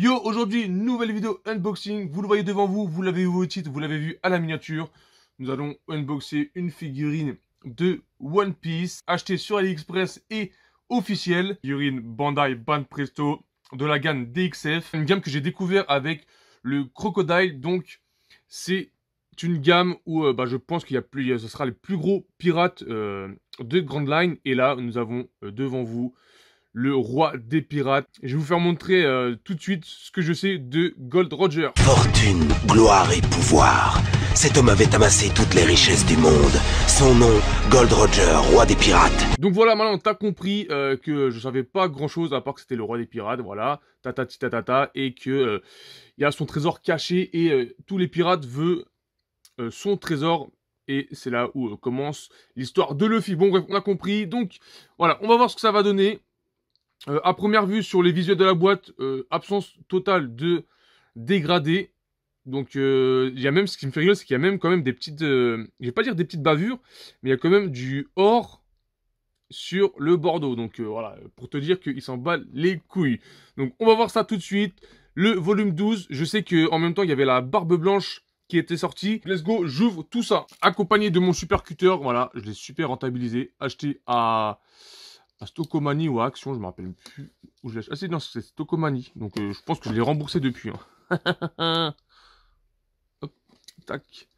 Yo, aujourd'hui, nouvelle vidéo unboxing. Vous le voyez devant vous, vous l'avez vu au titre, vous l'avez vu à la miniature. Nous allons unboxer une figurine de One Piece, achetée sur AliExpress et officielle. Figurine Bandai Banpresto de la gamme DXF. Une gamme que j'ai découvert avec le Crocodile. Donc, c'est une gamme où je pense qu'il y a plus, ce sera les plus gros pirates de Grand Line. Et là, nous avons devant vous le roi des pirates. Je vais vous faire montrer tout de suite ce que je sais de Gold Roger. Fortune, gloire et pouvoir. Cet homme avait amassé toutes les richesses du monde. Son nom, Gold Roger, roi des pirates. Donc voilà, maintenant t'as compris que je savais pas grand chose à part que c'était le roi des pirates, voilà, tatati tatata, et que il y a son trésor caché et tous les pirates veulent son trésor. Et c'est là où commence l'histoire de Luffy. Bon bref, on a compris. Donc voilà, on va voir ce que ça va donner. À première vue, sur les visuels de la boîte, absence totale de dégradé. Donc, il y a même, ce qui me fait rigoler, c'est qu'il y a même quand même des petites, je vais pas dire des petites bavures, mais il y a quand même du or sur le bordeaux. Donc, voilà, pour te dire qu'il s'en bat les couilles. Donc, on va voir ça tout de suite. Le volume 12, je sais que en même temps, il y avait la barbe blanche qui était sortie. Let's go, j'ouvre tout ça. Accompagné de mon super cutter, voilà, je l'ai super rentabilisé, acheté à Stockomanie ou à Action, je me rappelle plus où je l'ai acheté. Ah, non, c'est Stockomanie. Donc, je pense que je l'ai remboursé depuis. Hein. Hop, tac.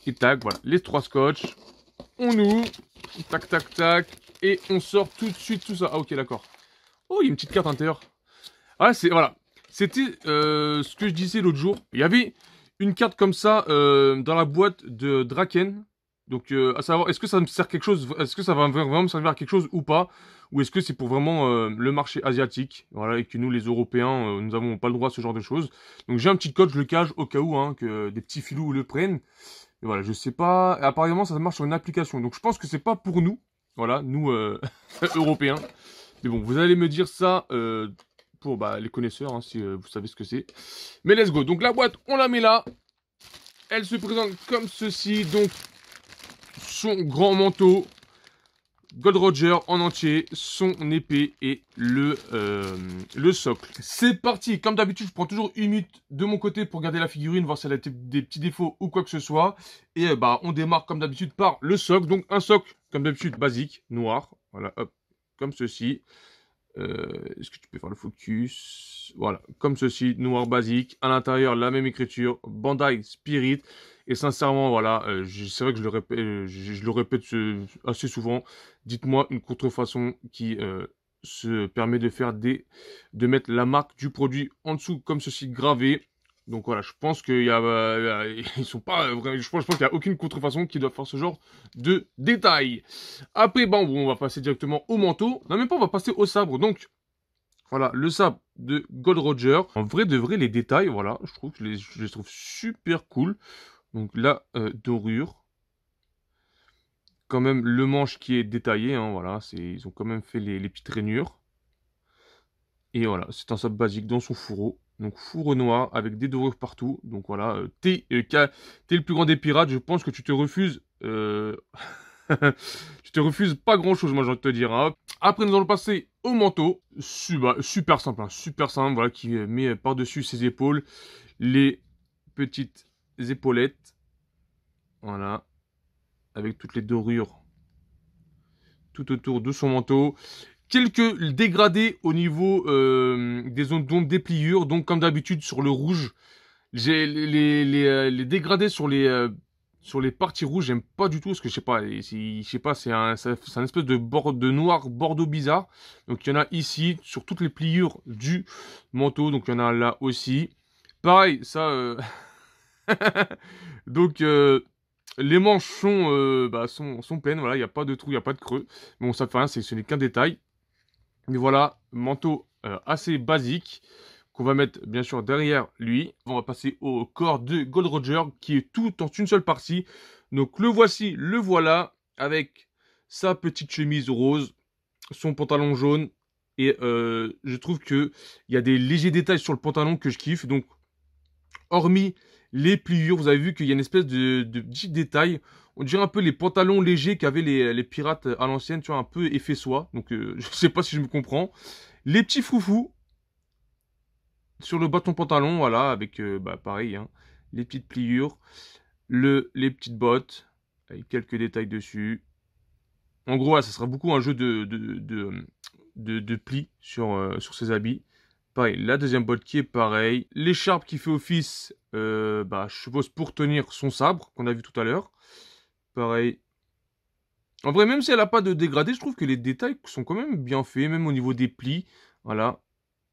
Et tac, voilà. Les 3 scotch. On ouvre. Tac, tac, tac. Et on sort tout de suite tout ça. Ah, ok, d'accord. Oh, il y a une petite carte intérieure. Ah, c'est, voilà. C'était ce que je disais l'autre jour. Il y avait une carte comme ça dans la boîte de Draken. Donc, à savoir, est-ce que ça me sert quelque chose, est-ce que ça va vraiment me servir à quelque chose ou pas, ou est-ce que c'est pour vraiment le marché asiatique, voilà, et que nous, les Européens, nous n'avons pas le droit à ce genre de choses. Donc, j'ai un petit code, je le cache au cas où, hein, que des petits filous le prennent. Et voilà, je sais pas, apparemment, ça marche sur une application. Donc, je pense que c'est pas pour nous, voilà, nous, Européens. Mais bon, vous allez me dire ça pour les connaisseurs, hein, si vous savez ce que c'est. Mais let's go. Donc, la boîte, on la met là. Elle se présente comme ceci, donc son grand manteau, Gold Roger en entier, son épée et le socle. C'est parti. Comme d'habitude, je prends toujours une minute de mon côté pour garder la figurine, voir si elle a des petits défauts ou quoi que ce soit. Et on démarre comme d'habitude par le socle. Donc un socle, comme d'habitude, basique, noir. Voilà, hop, comme ceci. Est-ce que tu peux faire le focus? Voilà, comme ceci, noir basique. À l'intérieur, la même écriture, Bandai Spirit. Et sincèrement, voilà, c'est vrai que je le répète assez souvent. Dites-moi une contrefaçon qui se permet de faire de mettre la marque du produit en dessous, comme ceci, gravé. Donc voilà, je pense qu'il y a, ils sont pas, je pense qu'il y a aucune contrefaçon qui doit faire ce genre de détails. Après, bon, on va passer directement au manteau. Non, même pas, on va passer au sabre. Donc, voilà, le sabre de Gold Roger. En vrai de vrai, les détails, voilà, je trouve que je les trouve super cool. Donc la dorure. Quand même, le manche qui est détaillé, hein, voilà, ils ont quand même fait les petites rainures. Et voilà, c'est un sabre basique dans son fourreau. Donc fourreau noir avec des dorures partout. Donc voilà, t'es le plus grand des pirates, je pense que tu te refuses... tu te refuses pas grand chose, moi j'ai envie de te dire. Hein. Après nous allons passer au manteau. Super simple, hein, super simple, voilà, qui met par-dessus ses épaules les petites épaulettes. Voilà. Avec toutes les dorures tout autour de son manteau. Quelques dégradés au niveau des zones d'ombre, des pliures. Donc, comme d'habitude, sur le rouge, j'ai les dégradés sur les parties rouges, j'aime pas du tout. Parce que, je sais pas, c'est un espèce de noir bordeaux bizarre. Donc, il y en a ici, sur toutes les pliures du manteau. Donc, il y en a là aussi. Pareil, ça... Donc... les manches sont pleines, voilà, il n'y a pas de trou, il n'y a pas de creux. Bon, ça fait rien, ce n'est qu'un détail. Mais voilà, manteau assez basique, qu'on va mettre bien sûr derrière lui. On va passer au corps de Gold Roger, qui est tout en une seule partie. Donc le voici, le voilà, avec sa petite chemise rose, son pantalon jaune. Et je trouve qu'il y a des légers détails sur le pantalon que je kiffe. Donc, hormis les pliures, vous avez vu qu'il y a une espèce de petit détail. On dirait un peu les pantalons légers qu'avaient les pirates à l'ancienne, tu vois, un peu effet soie. Donc, je sais pas si je me comprends. Les petits foufous sur le bâton pantalon, voilà, avec, bah, pareil, hein, les petites pliures, les petites bottes, avec quelques détails dessus. En gros, ça sera beaucoup un jeu de plis sur ses habits. Pareil, la deuxième botte qui est pareil. L'écharpe qui fait office, bah, je suppose pour tenir son sabre, qu'on a vu tout à l'heure. Pareil. En vrai, même si elle n'a pas de dégradé, je trouve que les détails sont quand même bien faits, même au niveau des plis. Voilà.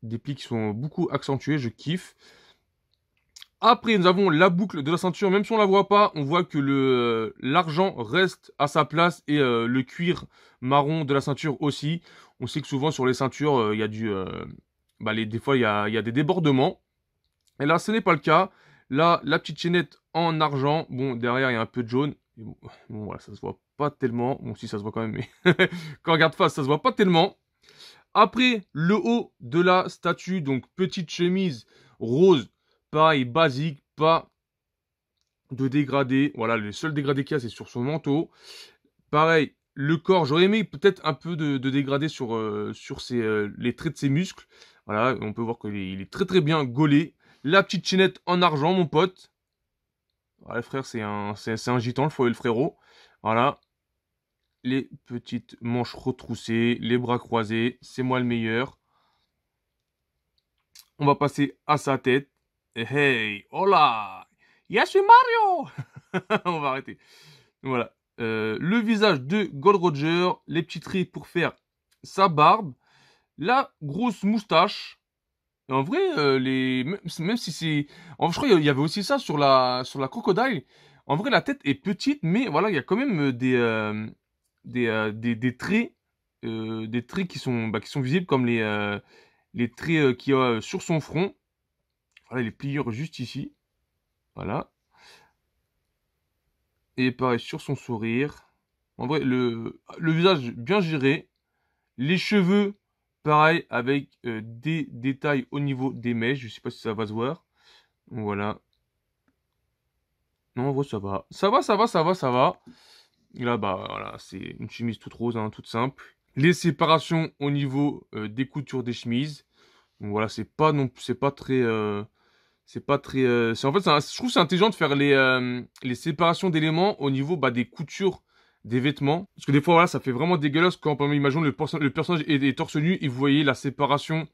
Des plis qui sont beaucoup accentués, je kiffe. Après, nous avons la boucle de la ceinture. Même si on la voit pas, on voit que l'argent reste à sa place et le cuir marron de la ceinture aussi. On sait que souvent sur les ceintures, il y a des fois, il y a des débordements. Et là, ce n'est pas le cas. Là, la petite chaînette en argent. Bon, derrière, il y a un peu de jaune. Bon, voilà, ça se voit pas tellement. Bon, si, ça se voit quand même, mais quand on regarde face, ça se voit pas tellement. Après, le haut de la statue, donc petite chemise rose, pareil, basique, pas de dégradé. Voilà, le seul dégradé qu'il y a, c'est sur son manteau. Pareil, le corps, j'aurais aimé peut-être un peu de dégradé sur les traits de ses muscles. Voilà, on peut voir qu'il est très très bien gaulé. La petite chaînette en argent, mon pote. Voilà, frère, c'est un gitan, le frérot. Voilà. Les petites manches retroussées, les bras croisés, c'est moi le meilleur. On va passer à sa tête. Hey, hola, je suis Mario. On va arrêter. Voilà. Le visage de Gold Roger, les petits traits pour faire sa barbe, la grosse moustache. En vrai, même si c'est... Je crois qu'il y avait aussi ça sur la Crocodile. En vrai, la tête est petite, mais voilà, il y a quand même des traits, qui sont visibles, comme les traits qu'il y a sur son front. Voilà, les pliures juste ici. Voilà. Et pareil, sur son sourire. En vrai, le visage bien géré. Les cheveux, pareil, avec des détails au niveau des mèches. Je sais pas si ça va se voir. Voilà. Non, en vrai, ça va. Ça va. Et là, bah, voilà, c'est une chemise toute rose, hein, toute simple. Les séparations au niveau des coutures des chemises. Donc voilà, c'est pas très... en fait, je trouve que c'est intelligent de faire les séparations d'éléments au niveau des coutures des vêtements. Parce que des fois, voilà, ça fait vraiment dégueulasse quand, par exemple, imaginons le personnage est torse nu et vous voyez la séparation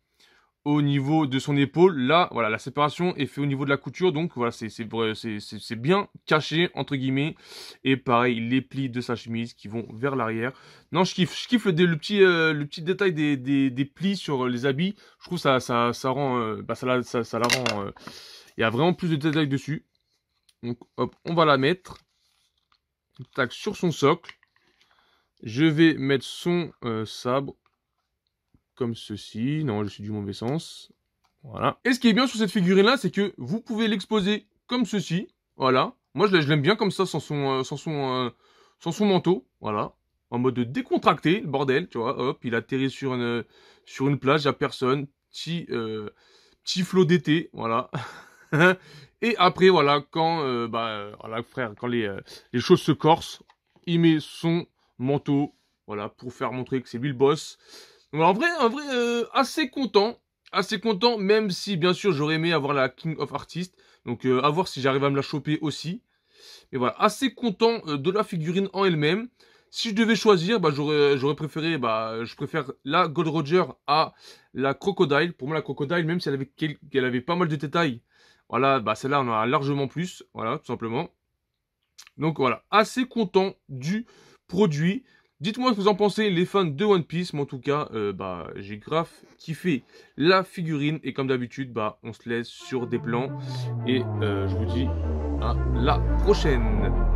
au niveau de son épaule. Là, voilà, la séparation est faite au niveau de la couture. Donc, voilà, c'est bien caché, entre guillemets. Et pareil, les plis de sa chemise qui vont vers l'arrière. Non, je kiffe le petit détail des plis sur les habits. Je trouve ça rend, ça la rend, il y a vraiment plus de détails dessus. Donc, hop, on va la mettre. Tac, sur son socle. Je vais mettre son sabre. Comme ceci. Non, je suis du mauvais sens. Voilà. Et ce qui est bien sur cette figurine-là, c'est que vous pouvez l'exposer comme ceci. Voilà. Moi, je l'aime bien comme ça, sans son manteau. Voilà. En mode décontracté, le bordel, tu vois. Hop, il atterrit sur une plage, il n'y a personne. Petit flot d'été, voilà. Et après, voilà, quand, voilà, frère, quand les choses se corsent, il met son manteau, voilà, pour faire montrer que c'est lui le boss. Donc, en vrai, assez content, même si, bien sûr, j'aurais aimé avoir la King of Artists. Donc, à voir si j'arrive à me la choper aussi. Mais voilà, assez content de la figurine en elle-même. Si je devais choisir, j'aurais préféré, je préfère la Gold Roger à la Crocodile. Pour moi, la Crocodile, même si elle avait pas mal de détails, voilà, celle-là, on en a largement plus. Voilà, tout simplement. Donc voilà, assez content du produit. Dites-moi ce que vous en pensez, les fans de One Piece. Mais en tout cas, j'ai grave kiffé la figurine. Et comme d'habitude, on se laisse sur des plans. Et je vous dis à la prochaine.